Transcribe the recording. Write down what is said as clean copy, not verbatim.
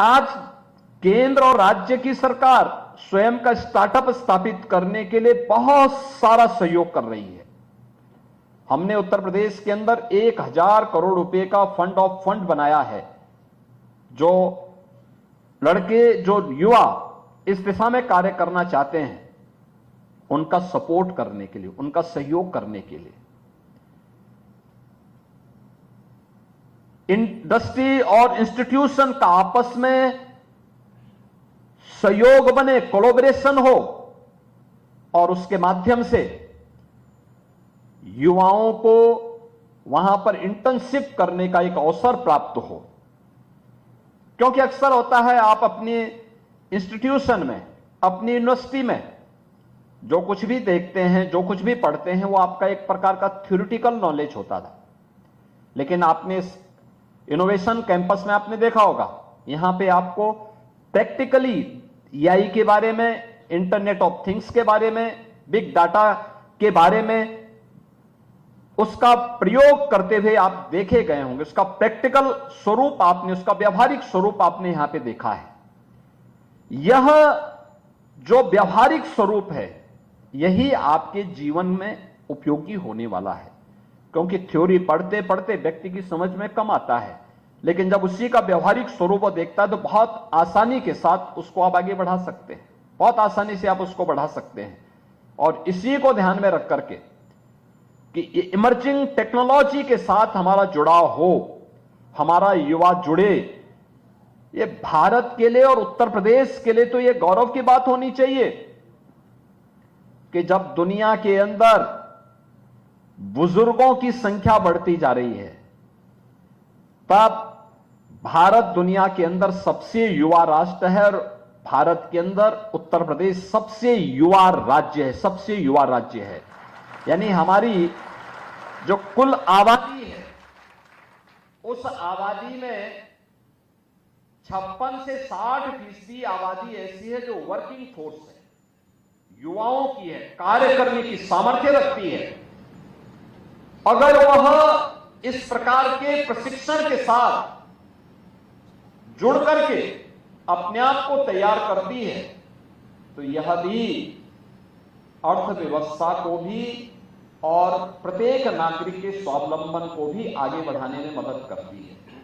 आज केंद्र और राज्य की सरकार स्वयं का स्टार्टअप स्थापित करने के लिए बहुत सारा सहयोग कर रही है। हमने उत्तर प्रदेश के अंदर 1000 करोड़ रुपए का फंड ऑफ फंड बनाया है, जो लड़के, जो युवा इस दिशा में कार्य करना चाहते हैं, उनका सपोर्ट करने के लिए, उनका सहयोग करने के लिए। इंडस्ट्री और इंस्टीट्यूशन का आपस में सहयोग बने, कोलैबोरेशन हो, और उसके माध्यम से युवाओं को वहां पर इंटर्नशिप करने का एक अवसर प्राप्त हो। क्योंकि अक्सर होता है, आप अपनी इंस्टीट्यूशन में, अपनी यूनिवर्सिटी में जो कुछ भी देखते हैं, जो कुछ भी पढ़ते हैं, वो आपका एक प्रकार का थ्योरेटिकल नॉलेज होता था। लेकिन आपने इस इनोवेशन कैंपस में आपने देखा होगा, यहां पे आपको प्रैक्टिकली एआई के बारे में, इंटरनेट ऑफ थिंग्स के बारे में, बिग डाटा के बारे में, उसका प्रयोग करते हुए आप देखे गए होंगे। उसका प्रैक्टिकल स्वरूप आपने, उसका व्यावहारिक स्वरूप आपने यहां पे देखा है। यह जो व्यावहारिक स्वरूप है, यही आपके जीवन में उपयोगी होने वाला है। क्योंकि थ्योरी पढ़ते पढ़ते व्यक्ति की समझ में कम आता है, लेकिन जब उसी का व्यावहारिक स्वरूप देखता है तो बहुत आसानी के साथ उसको आप आगे बढ़ा सकते हैं, बहुत आसानी से आप उसको बढ़ा सकते हैं। और इसी को ध्यान में रख करके कि इमर्जिंग टेक्नोलॉजी के साथ हमारा जुड़ाव हो, हमारा युवा जुड़े, ये भारत के लिए और उत्तर प्रदेश के लिए तो ये गौरव की बात होनी चाहिए कि जब दुनिया के अंदर बुजुर्गों की संख्या बढ़ती जा रही है, तब भारत दुनिया के अंदर सबसे युवा राष्ट्र है, और भारत के अंदर उत्तर प्रदेश सबसे युवा राज्य है, सबसे युवा राज्य है। यानी हमारी जो कुल आबादी है, उस आबादी में 56 से 60% आबादी ऐसी है जो वर्किंग फोर्स है, युवाओं की है, कार्य करने की सामर्थ्य रखती है। अगर वह इस प्रकार के प्रशिक्षण के साथ जुड़ करके अपने आप को तैयार करती है, तो यह भी अर्थव्यवस्था को भी और प्रत्येक नागरिक के स्वावलंबन को भी आगे बढ़ाने में मदद करती है।